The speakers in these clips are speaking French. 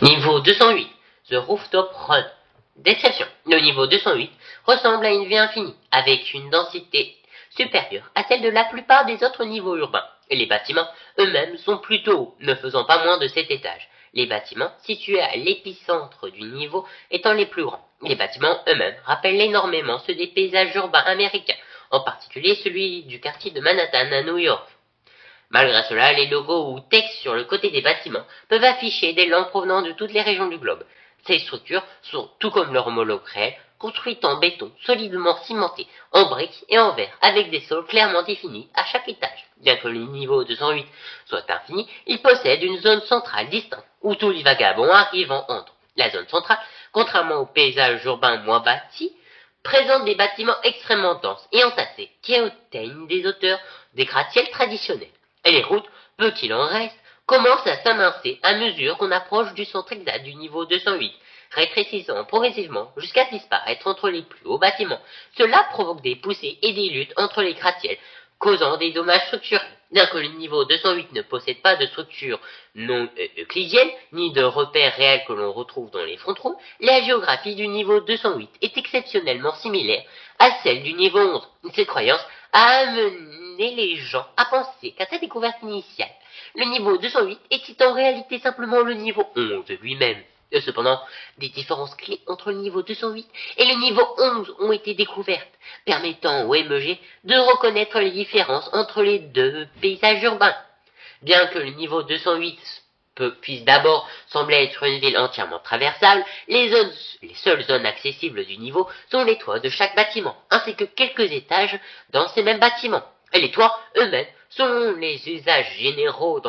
Niveau 208, The Rooftop Run. Description. Le niveau 208 ressemble à une vie infinie, avec une densité supérieure à celle de la plupart des autres niveaux urbains. Et les bâtiments eux-mêmes sont plutôt hauts, ne faisant pas moins de 7 étages. Les bâtiments situés à l'épicentre du niveau étant les plus grands. Les bâtiments eux-mêmes rappellent énormément ceux des paysages urbains américains, en particulier celui du quartier de Manhattan à New York. Malgré cela, les logos ou textes sur le côté des bâtiments peuvent afficher des langues provenant de toutes les régions du globe. Ces structures sont, tout comme leur homologue réel, construites en béton solidement cimenté, en briques et en verre, avec des sols clairement définis à chaque étage. Bien que le niveau 208 soit infini, il possède une zone centrale distincte, où tous les vagabonds arrivant entrent. La zone centrale, contrairement aux paysages urbains moins bâtis, présente des bâtiments extrêmement denses et entassés, qui atteignent des hauteurs des gratte-ciels traditionnels. Et les routes, peu qu'il en reste, commencent à s'amincer à mesure qu'on approche du centre exact du niveau 208, rétrécissant progressivement jusqu'à disparaître entre les plus hauts bâtiments. Cela provoque des poussées et des luttes entre les gratte-ciels, causant des dommages structurels. Bien que le niveau 208 ne possède pas de structure non euclidienne, ni de repères réels que l'on retrouve dans les frontrooms, la géographie du niveau 208 est exceptionnellement similaire à celle du niveau 11. Cette croyance a amené les gens à penser qu'à sa découverte initiale, le niveau 208 était en réalité simplement le niveau 11 lui-même. Cependant, des différences clés entre le niveau 208 et le niveau 11 ont été découvertes, permettant au MG de reconnaître les différences entre les deux paysages urbains. Bien que le niveau 208 puisse d'abord sembler être une ville entièrement traversable, les seules zones accessibles du niveau sont les toits de chaque bâtiment, ainsi que quelques étages dans ces mêmes bâtiments. Et les toits eux-mêmes, selon les usages généraux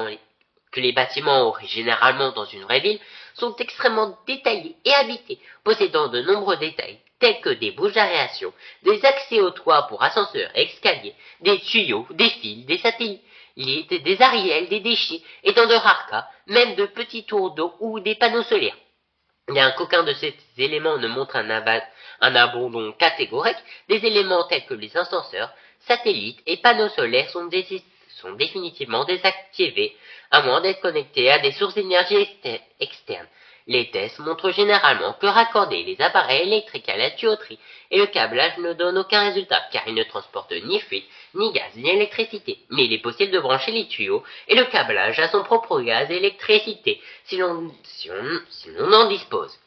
que les bâtiments auraient généralement dans une vraie ville, sont extrêmement détaillés et habités, possédant de nombreux détails, tels que des bouches d'aération, des accès aux toits pour ascenseurs et escaliers, des tuyaux, des fils, des satellites, des ariels, des déchets, et dans de rares cas, même de petits tours d'eau ou des panneaux solaires. Bien qu'aucun de ces éléments ne montre un abandon catégorique, des éléments tels que les ascenseurs, satellites et panneaux solaires sont définitivement désactivés, à moins d'être connectés à des sources d'énergie externes. Les tests montrent généralement que raccorder les appareils électriques à la tuyauterie et le câblage ne donne aucun résultat, car ils ne transportent ni fuite, ni gaz, ni électricité. Mais il est possible de brancher les tuyaux et le câblage à son propre gaz et électricité, si l'on en dispose.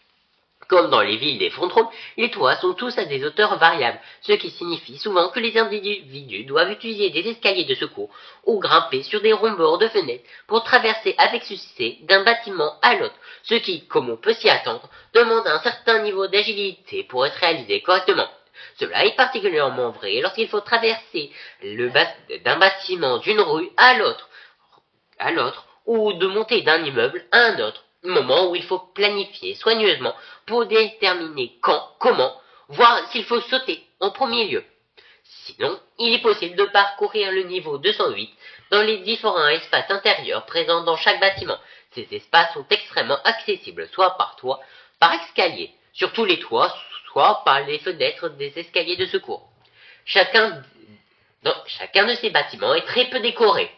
Comme dans les villes des frontrooms, les toits sont tous à des hauteurs variables, ce qui signifie souvent que les individus doivent utiliser des escaliers de secours ou grimper sur des ronds-bords de fenêtres pour traverser avec succès d'un bâtiment à l'autre, ce qui, comme on peut s'y attendre, demande un certain niveau d'agilité pour être réalisé correctement. Cela est particulièrement vrai lorsqu'il faut traverser d'un bâtiment d'une rue à l'autre, ou de monter d'un immeuble à un autre, moment où il faut planifier soigneusement pour déterminer quand, comment, voire s'il faut sauter en premier lieu. Sinon, il est possible de parcourir le niveau 208 dans les différents espaces intérieurs présents dans chaque bâtiment. Ces espaces sont extrêmement accessibles, soit par toit, par escalier, sur tous les toits, soit par les fenêtres des escaliers de secours. Chacun de ces bâtiments est très peu décoré,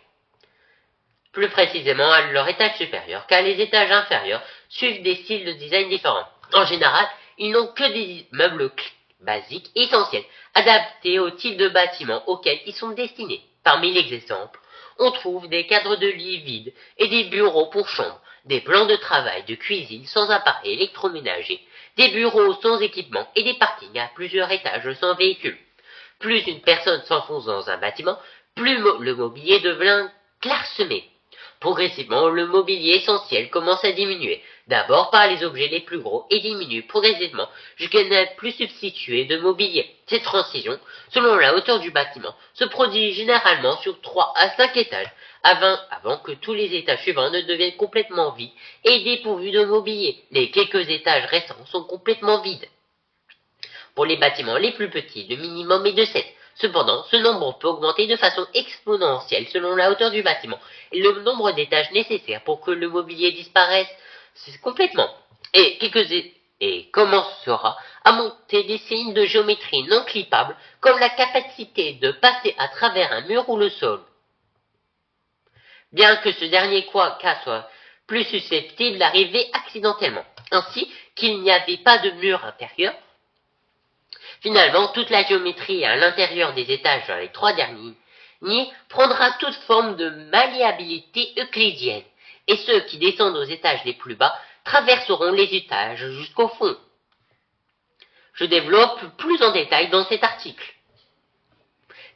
plus précisément à leur étage supérieur, car les étages inférieurs suivent des styles de design différents. En général, ils n'ont que des meubles basiques essentiels, adaptés au type de bâtiment auquel ils sont destinés. Parmi les exemples, on trouve des cadres de lits vides et des bureaux pour chambre, des plans de travail de cuisine sans appareil électroménager, des bureaux sans équipement et des parkings à plusieurs étages sans véhicule. Plus une personne s'enfonce dans un bâtiment, plus le mobilier devient clairsemé. Progressivement, le mobilier essentiel commence à diminuer, d'abord par les objets les plus gros et diminue progressivement jusqu'à ne plus substituer de mobilier. Cette transition, selon la hauteur du bâtiment, se produit généralement sur 3 à 5 étages, avant que tous les étages suivants ne deviennent complètement vides et dépourvus de mobilier. Les quelques étages restants sont complètement vides. Pour les bâtiments les plus petits, le minimum est de 7. Cependant, ce nombre peut augmenter de façon exponentielle selon la hauteur du bâtiment et le nombre d'étages nécessaires pour que le mobilier disparaisse complètement. Et commencera à monter des signes de géométrie non clippables, comme la capacité de passer à travers un mur ou le sol. Bien que ce dernier cas soit plus susceptibles d'arriver accidentellement, ainsi qu'il n'y avait pas de mur intérieur. Finalement, toute la géométrie à l'intérieur des étages dans les 3 derniers nids prendra toute forme de malléabilité euclidienne, et ceux qui descendent aux étages les plus bas traverseront les étages jusqu'au fond. Je développe plus en détail dans cet article.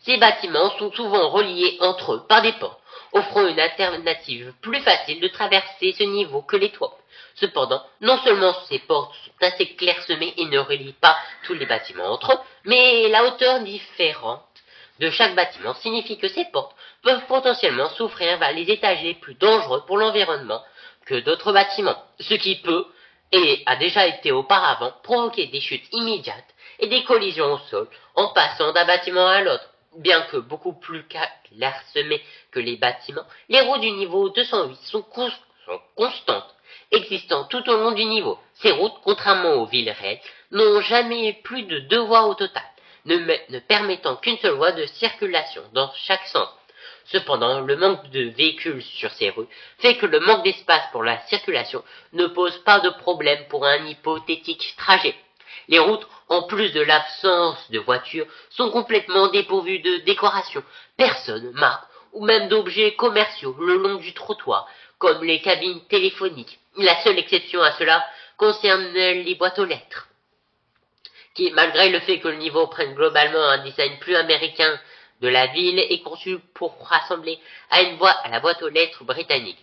Ces bâtiments sont souvent reliés entre eux par des portes, offrant une alternative plus facile de traverser ce niveau que les toits. Cependant, non seulement ces portes sont assez clairsemées et ne relient pas tous les bâtiments entre eux, mais la hauteur différente de chaque bâtiment signifie que ces portes peuvent potentiellement s'ouvrir vers les étages les plus dangereux pour l'environnement que d'autres bâtiments, ce qui peut, et a déjà été auparavant, provoquer des chutes immédiates et des collisions au sol en passant d'un bâtiment à l'autre. Bien que beaucoup plus clairsemés que les bâtiments, les routes du niveau 208 sont constantes, existant tout au long du niveau. Ces routes, contrairement aux villes réelles, n'ont jamais plus de 2 voies au total, ne permettant qu'une seule voie de circulation dans chaque sens. Cependant, le manque de véhicules sur ces rues fait que le manque d'espace pour la circulation ne pose pas de problème pour un hypothétique trajet. Les routes, en plus de l'absence de voitures, sont complètement dépourvues de décorations, personnes, marques ou même d'objets commerciaux le long du trottoir, comme les cabines téléphoniques. La seule exception à cela concerne les boîtes aux lettres, qui, malgré le fait que le niveau prenne globalement un design plus américain de la ville, est conçu pour rassembler à la boîte aux lettres britannique.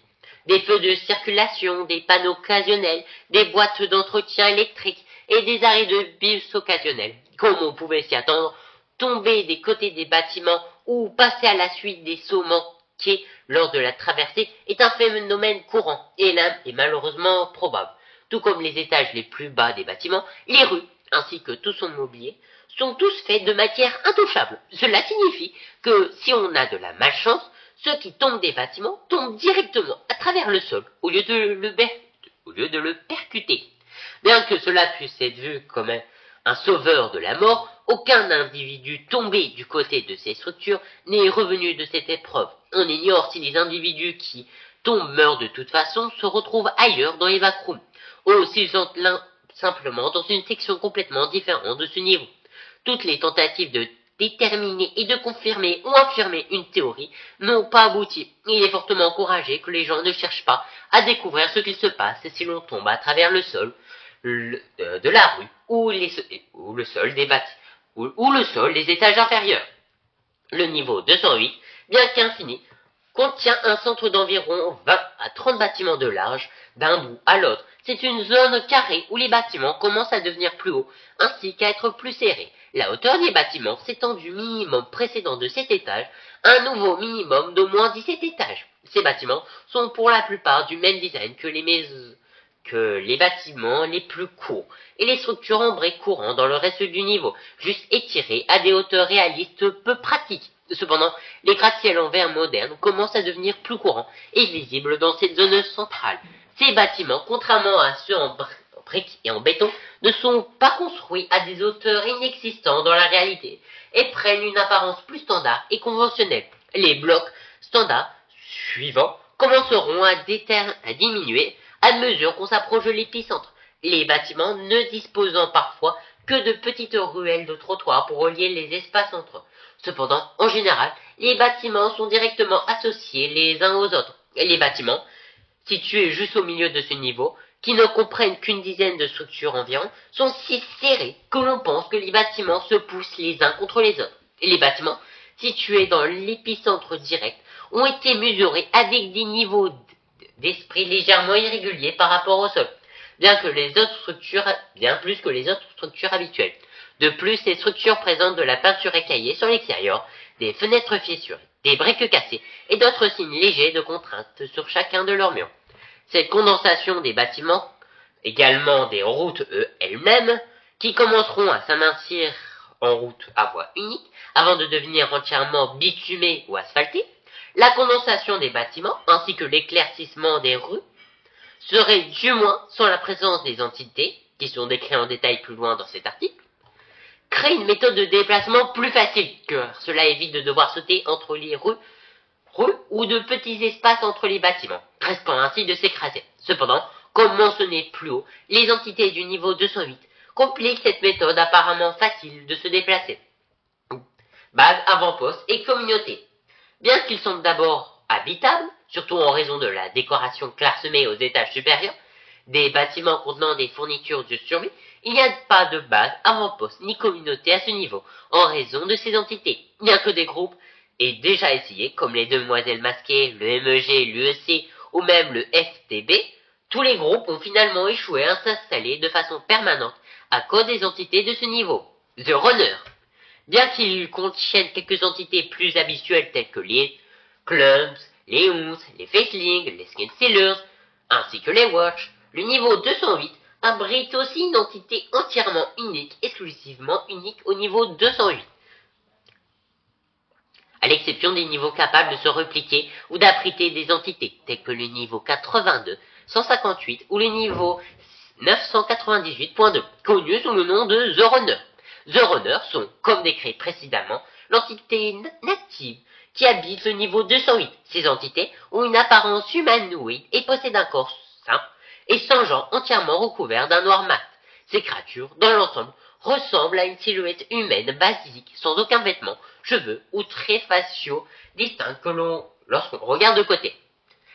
Des feux de circulation, des panneaux occasionnels, des boîtes d'entretien électrique et des arrêts de bus occasionnels, comme on pouvait s'y attendre, tomber des côtés des bâtiments ou passer à la suite des sauts manqués lors de la traversée est un phénomène courant et malheureusement probable. Tout comme les étages les plus bas des bâtiments, les rues, ainsi que tout son mobilier, sont tous faits de matière intouchable. Cela signifie que si on a de la malchance, ceux qui tombent des bâtiments tombent directement à travers le sol, au lieu de le percuter. Bien que cela puisse être vu comme un sauveur de la mort, aucun individu tombé du côté de ces structures n'est revenu de cette épreuve. On ignore si les individus qui tombent meurent de toute façon se retrouvent ailleurs dans les backrooms, ou s'ils sont simplement dans une section complètement différente de ce niveau. Toutes les tentatives de déterminer et de confirmer ou infirmer une théorie n'ont pas abouti. Il est fortement encouragé que les gens ne cherchent pas à découvrir ce qu'il se passe si l'on tombe à travers le sol de la rue ou le sol des étages inférieurs. Le niveau 208, bien qu'infini, contient un centre d'environ 20 à 30 bâtiments de large d'un bout à l'autre. C'est une zone carrée où les bâtiments commencent à devenir plus hauts, ainsi qu'à être plus serrés. La hauteur des bâtiments s'étend du minimum précédent de 7 étages à un nouveau minimum d'au moins 17 étages. Ces bâtiments sont pour la plupart du même design que les bâtiments les plus courts, et les structures en briques courant dans le reste du niveau, juste étirées à des hauteurs réalistes peu pratiques. Cependant, les gratte-ciels en verre modernes commencent à devenir plus courants et visibles dans cette zone centrale. Ces bâtiments, contrairement à ceux en briques et en béton, ne sont pas construits à des hauteurs inexistantes dans la réalité et prennent une apparence plus standard et conventionnelle. Les blocs standards suivants commenceront à diminuer à mesure qu'on s'approche de l'épicentre, les bâtiments ne disposant parfois que de petites ruelles de trottoirs pour relier les espaces entre eux. Cependant, en général, les bâtiments sont directement associés les uns aux autres. Les bâtiments, situés juste au milieu de ce niveau, qui ne comprennent qu'une dizaine de structures environ, sont si serrés que l'on pense que les bâtiments se poussent les uns contre les autres. Et les bâtiments, situés dans l'épicentre direct, ont été mesurés avec des niveaux d'esprit légèrement irréguliers par rapport au sol, bien plus que les autres structures habituelles. De plus, ces structures présentent de la peinture écaillée sur l'extérieur, des fenêtres fissurées, des briques cassées et d'autres signes légers de contrainte sur chacun de leurs murs. Cette condensation des bâtiments, également des routes elles-mêmes, qui commenceront à s'amincir en route à voie unique avant de devenir entièrement bitumées ou asphaltées, la condensation des bâtiments ainsi que l'éclaircissement des rues serait du moins sans la présence des entités, qui sont décrites en détail plus loin dans cet article, créer une méthode de déplacement plus facile, car cela évite de devoir sauter entre les rues rues ou de petits espaces entre les bâtiments, risquant ainsi de s'écraser. Cependant, comme mentionné plus haut, les entités du niveau 208 compliquent cette méthode apparemment facile de se déplacer. Base, avant-poste et communauté. Bien qu'ils semblent d'abord habitables, surtout en raison de la décoration clairsemée aux étages supérieurs, des bâtiments contenant des fournitures de survie, il n'y a pas de base, avant-poste ni communauté à ce niveau, en raison de ces entités, bien que des groupes aient déjà essayé, comme les Demoiselles Masquées, le MEG, l'UEC ou même le FTB, tous les groupes ont finalement échoué à s'installer de façon permanente à cause des entités de ce niveau. The Runner. Bien qu'ils contiennent quelques entités plus habituelles telles que les Clubs, les Hounds, les Facelings, les Skinsealers, ainsi que les Watch, le niveau 208 abrite aussi une entité entièrement unique, exclusivement unique au niveau 208. À l'exception des niveaux capables de se repliquer ou d'abriter des entités, tels que le niveau 82, 158 ou le niveau 998.2, connus sous le nom de The Runner. The Runners sont, comme décrit précédemment, l'entité native qui habite le niveau 208. Ces entités ont une apparence humanoïde et possèdent un corps simple et sans jambes entièrement recouvert d'un noir mat. Ces créatures, dans l'ensemble, ressemblent à une silhouette humaine basique, sans aucun vêtement, cheveux ou traits faciaux distincts que lorsqu'on regarde de côté.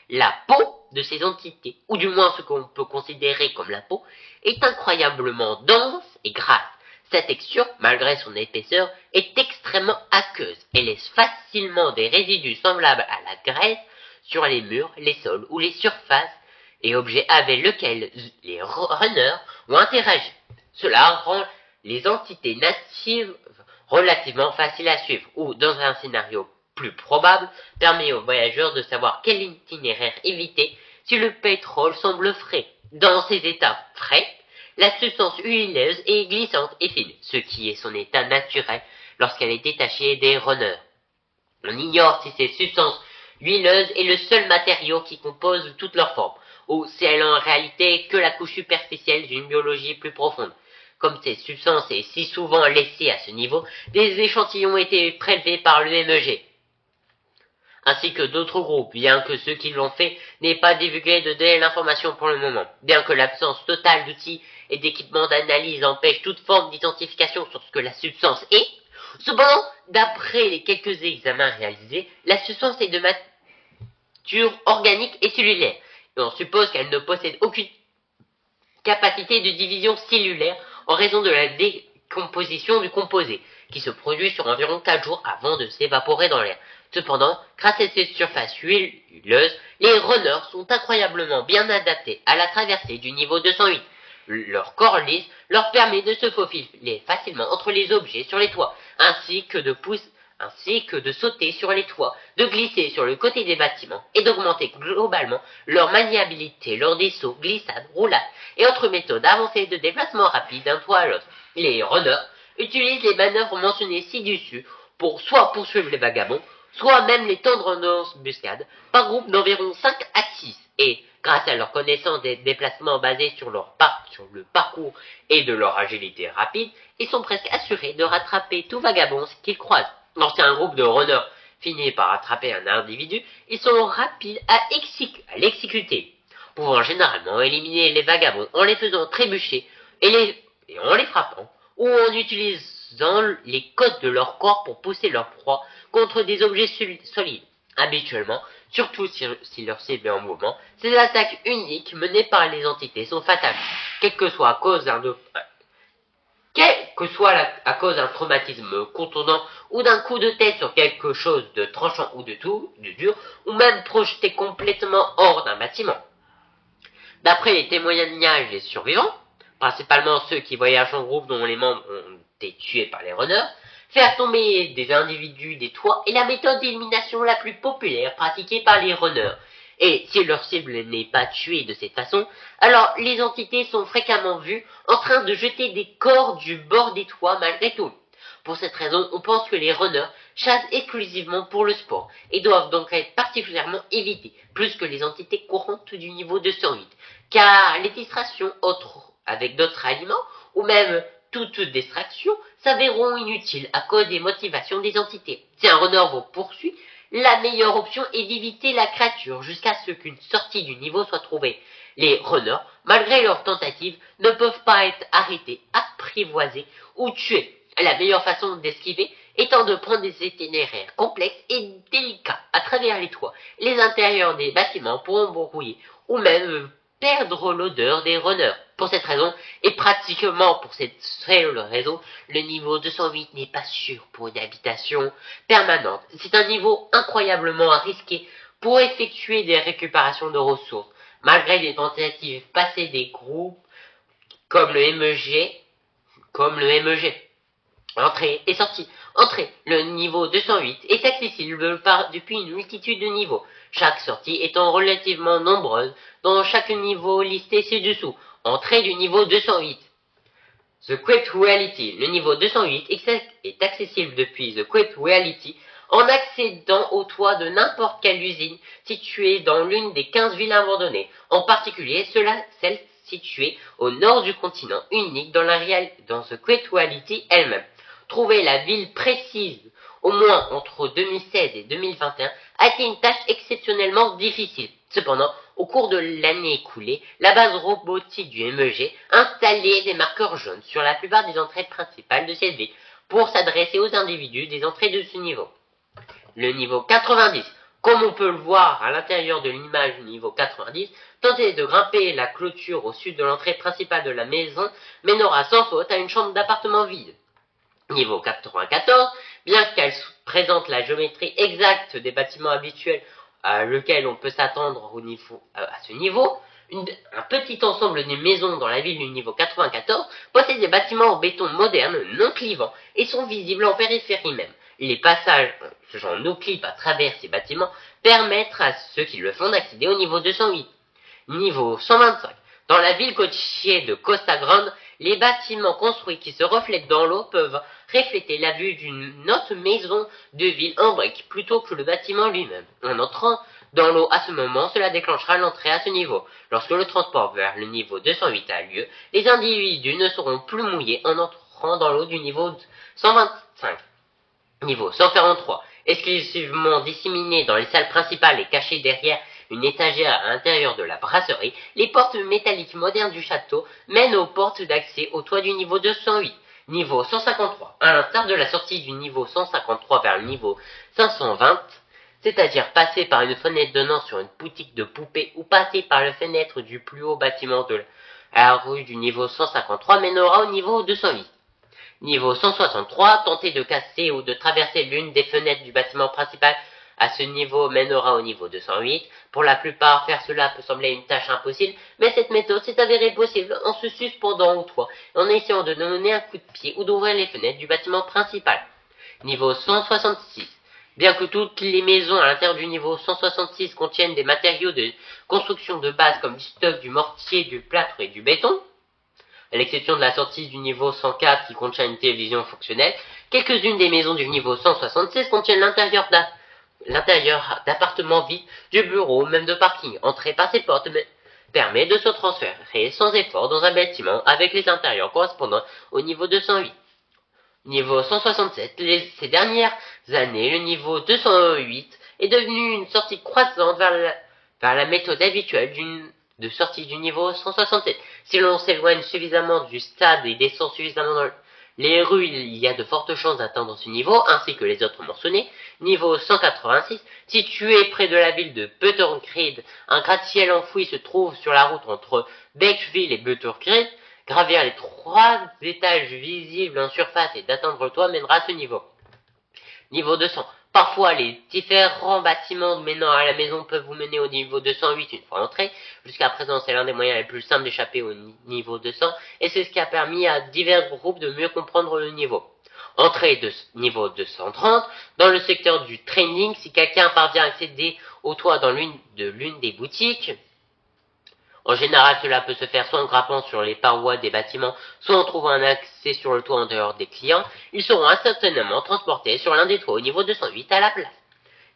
La peau de ces entités, ou du moins ce qu'on peut considérer comme la peau, est incroyablement dense et grasse. Sa texture, malgré son épaisseur, est extrêmement aqueuse et laisse facilement des résidus semblables à la graisse sur les murs, les sols ou les surfaces et objets avec lesquels les runners ont interagi. Cela rend les entités natives relativement faciles à suivre ou, dans un scénario plus probable, permet aux voyageurs de savoir quel itinéraire éviter si le pétrole semble frais. Dans ces états frais, la substance huileuse est glissante et fine, ce qui est son état naturel lorsqu'elle est détachée des runners. On ignore si cette substance huileuse est le seul matériau qui compose toute leur forme, ou si elle est en réalité que la couche superficielle d'une biologie plus profonde. Comme cette substance est si souvent laissée à ce niveau, des échantillons ont été prélevés par le MEG, ainsi que d'autres groupes, bien que ceux qui l'ont fait n'aient pas divulgué de telle information pour le moment. Bien que l'absence totale d'outils et d'équipements d'analyse empêche toute forme d'identification sur ce que la substance est, cependant, d'après les quelques examens réalisés, la substance est de nature organique et cellulaire, et on suppose qu'elle ne possède aucune capacité de division cellulaire en raison de la décomposition du composé, qui se produit sur environ 4 jours avant de s'évaporer dans l'air. Cependant, grâce à cette surface huileuse, les runners sont incroyablement bien adaptés à la traversée du niveau 208. Leur corps lisse leur permet de se faufiler facilement entre les objets sur les toits, ainsi que de sauter sur les toits, de glisser sur le côté des bâtiments et d'augmenter globalement leur maniabilité lors des sauts, glissades, roulades et autres méthodes avancées de déplacement rapide d'un toit à l'autre. Les runners utilisent les manœuvres mentionnées ci-dessus pour soit poursuivre les vagabonds, soit même les tendre en embuscade, par groupe d'environ 5 à 6, et, grâce à leur connaissance des déplacements basés sur le parcours et de leur agilité rapide, ils sont presque assurés de rattraper tout vagabond qu'ils croisent. Lorsqu'un groupe de runners finit par attraper un individu, ils sont rapides à l'exécuter, pouvant généralement éliminer les vagabonds en les faisant trébucher et en les frappant, ou en utilisant les côtes de leur corps pour pousser leur proie contre des objets solides. Habituellement, surtout si leur cible est en mouvement, ces attaques uniques menées par les entités sont fatales, quelle que soit à cause d'un traumatisme contondant ou d'un coup de tête sur quelque chose de tranchant ou de dur, ou même projeté complètement hors d'un bâtiment. D'après les témoignages des survivants, principalement ceux qui voyagent en groupe dont les membres ont été tués par les runners, faire tomber des individus des toits est la méthode d'élimination la plus populaire pratiquée par les runners. Et si leur cible n'est pas tuée de cette façon, alors les entités sont fréquemment vues en train de jeter des corps du bord des toits malgré tout. Pour cette raison, on pense que les runners chassent exclusivement pour le sport et doivent donc être particulièrement évités, plus que les entités courantes du niveau 208, car les distractions avec d'autres aliments ou même toute distraction s'avéreront inutiles à cause des motivations des entités. Si un runner vous poursuit La meilleure option est d'éviter la créature jusqu'à ce qu'une sortie du niveau soit trouvée. Les runners, malgré leurs tentatives, ne peuvent pas être arrêtés, apprivoisés ou tués. La meilleure façon d'esquiver étant de prendre des itinéraires complexes et délicats à travers les toits, les intérieurs des bâtiments pour embrouiller ou même perdre l'odeur des runners. Pour cette raison, et pratiquement pour cette seule raison, le niveau 208 n'est pas sûr pour une habitation permanente. C'est un niveau incroyablement risqué pour effectuer des récupérations de ressources, malgré les tentatives passées des groupes comme le MEG. Entrée et sortie. Entrée. Le niveau 208 est accessible depuis une multitude de niveaux, chaque sortie étant relativement nombreuse dans chaque niveau listé ci-dessous. Entrée du niveau 208. The Quick Reality. Le niveau 208 est accessible depuis The Quick Reality en accédant au toit de n'importe quelle usine située dans l'une des 15 villes abandonnées, en particulier celle située au nord du continent, unique dans The Quick Reality elle-même. Trouver la ville précise, au moins entre 2016 et 2021, a été une tâche exceptionnellement difficile. Cependant, au cours de l'année écoulée, la base robotique du MEG installait des marqueurs jaunes sur la plupart des entrées principales de cette ville pour s'adresser aux individus des entrées de ce niveau. Le niveau 90. Comme on peut le voir à l'intérieur de l'image du niveau 90, tenter de grimper la clôture au sud de l'entrée principale de la maison mènera sans faute à une chambre d'appartement vide. Niveau 94, bien qu'elle présente la géométrie exacte des bâtiments habituels à lequel on peut s'attendre à ce niveau, un petit ensemble de maisons dans la ville du niveau 94 possède des bâtiments en béton moderne, non clivants, et sont visibles en périphérie même. Les passages, en no-clip à travers ces bâtiments, permettent à ceux qui le font d'accéder au niveau 208. Niveau 125. Dans la ville côtière de Costa Grande, les bâtiments construits qui se reflètent dans l'eau peuvent refléter la vue d'une autre maison de ville en briques plutôt que le bâtiment lui-même. En entrant dans l'eau à ce moment, cela déclenchera l'entrée à ce niveau. Lorsque le transport vers le niveau 208 a lieu, les individus ne seront plus mouillés en entrant dans l'eau du niveau 125. Niveau 143. Exclusivement disséminés dans les salles principales et cachés derrière une étagère à l'intérieur de la brasserie, les portes métalliques modernes du château mènent aux portes d'accès au toit du niveau 208. Niveau 153. À l'instar de la sortie du niveau 153 vers le niveau 520, c'est-à-dire passer par une fenêtre donnant sur une boutique de poupées ou passer par la fenêtre du plus haut bâtiment de la rue du niveau 153 mènera au niveau 208. Niveau 163, tenter de casser ou de traverser l'une des fenêtres du bâtiment principal à ce niveau mènera au niveau 208. Pour la plupart, faire cela peut sembler une tâche impossible, mais cette méthode s'est avérée possible en se suspendant au toit, en essayant de donner un coup de pied ou d'ouvrir les fenêtres du bâtiment principal. Niveau 166. Bien que toutes les maisons à l'intérieur du niveau 166 contiennent des matériaux de construction de base comme du stock, du mortier, du plâtre et du béton, à l'exception de la sortie du niveau 104 qui contient une télévision fonctionnelle, quelques-unes des maisons du niveau 166 contiennent l'intérieur d'appartements vides, du bureau, même de parking. Entrer par ces portes permet de se transférer sans effort dans un bâtiment avec les intérieurs correspondant au niveau 208. Niveau 167, ces dernières années, le niveau 208 est devenu une sortie croissante vers la méthode habituelle de sortie du niveau 167. Si l'on s'éloigne suffisamment du stade et descend suffisamment dans les rues, il y a de fortes chances d'atteindre ce niveau, ainsi que les autres mentionnés. Niveau 186, situé près de la ville de Buttercreed, un gratte-ciel enfoui se trouve sur la route entre Beechville et Buttercreed. Gravir les 3 étages visibles en surface et d'atteindre le toit mènera à ce niveau. Niveau 200. Parfois, les différents bâtiments menant à la maison peuvent vous mener au niveau 208 une fois entré. Jusqu'à présent, c'est l'un des moyens les plus simples d'échapper au niveau 200, et c'est ce qui a permis à divers groupes de mieux comprendre le niveau. Entrée de niveau 230. Dans le secteur du training, si quelqu'un parvient à accéder au toit dans l'une des boutiques, en général, cela peut se faire soit en grimpant sur les parois des bâtiments, soit en trouvant un accès sur le toit en dehors des clients. Ils seront instantanément transportés sur l'un des toits au niveau 208 à la place.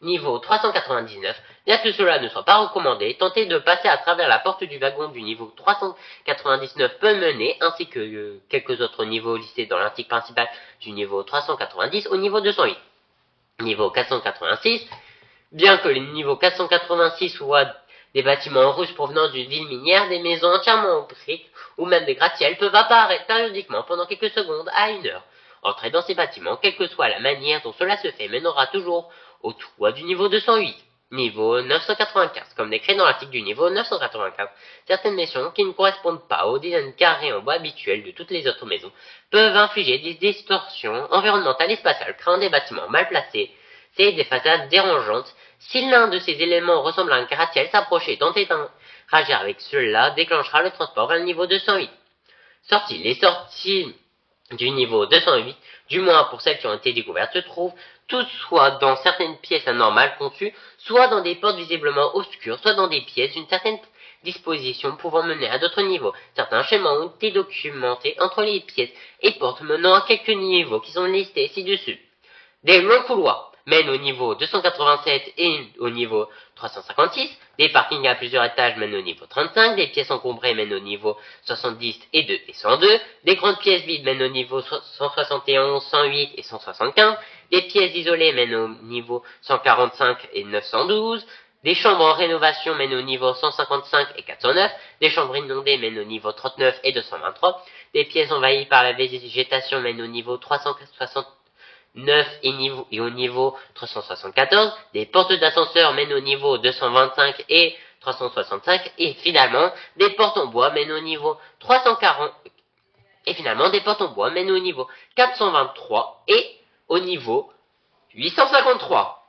Niveau 399, bien que cela ne soit pas recommandé, tenter de passer à travers la porte du wagon du niveau 399 peut mener, ainsi que quelques autres niveaux listés dans l'article principal du niveau 390 au niveau 208. Niveau 486, Bien que les niveaux 486 soient des bâtiments en rouge provenant d'une ville minière, des maisons entièrement en briques ou même des gratte-ciels peuvent apparaître périodiquement pendant quelques secondes à une heure. Entrer dans ces bâtiments, quelle que soit la manière dont cela se fait, mènera toujours au toit du niveau 208. Niveau 995, comme décrit dans l'article du niveau 995, certaines maisons qui ne correspondent pas au design carré en bois habituel de toutes les autres maisons peuvent infliger des distorsions environnementales et spatiales, créant des bâtiments mal placés, c'est des façades dérangeantes. Si l'un de ces éléments ressemble à un gratte-ciel, s'approcher et tenter d'interagir avec cela déclenchera le transport vers le niveau 208. Sorties. Les sorties du niveau 208, du moins pour celles qui ont été découvertes, se trouvent toutes soit dans certaines pièces anormales conçues, soit dans des portes visiblement obscures, soit dans des pièces d'une certaine disposition pouvant mener à d'autres niveaux. Certains schémas ont été documentés entre les pièces et portes menant à quelques niveaux qui sont listés ci-dessus. Des longs couloirs mènent au niveau 287 et au niveau 356, des parkings à plusieurs étages mènent au niveau 35, des pièces encombrées mènent au niveau 70 et 2 et 102, des grandes pièces vides mènent au niveau 171, 108 et 175, des pièces isolées mènent au niveau 145 et 912, des chambres en rénovation mènent au niveau 155 et 409, des chambres inondées mènent au niveau 39 et 223, des pièces envahies par la végétation mènent au niveau 360 9 et au niveau 374, des portes d'ascenseur mènent au niveau 225 et 365, et finalement, des portes en bois mènent au niveau 340, et finalement, des portes en bois mènent au niveau 423 et au niveau 853.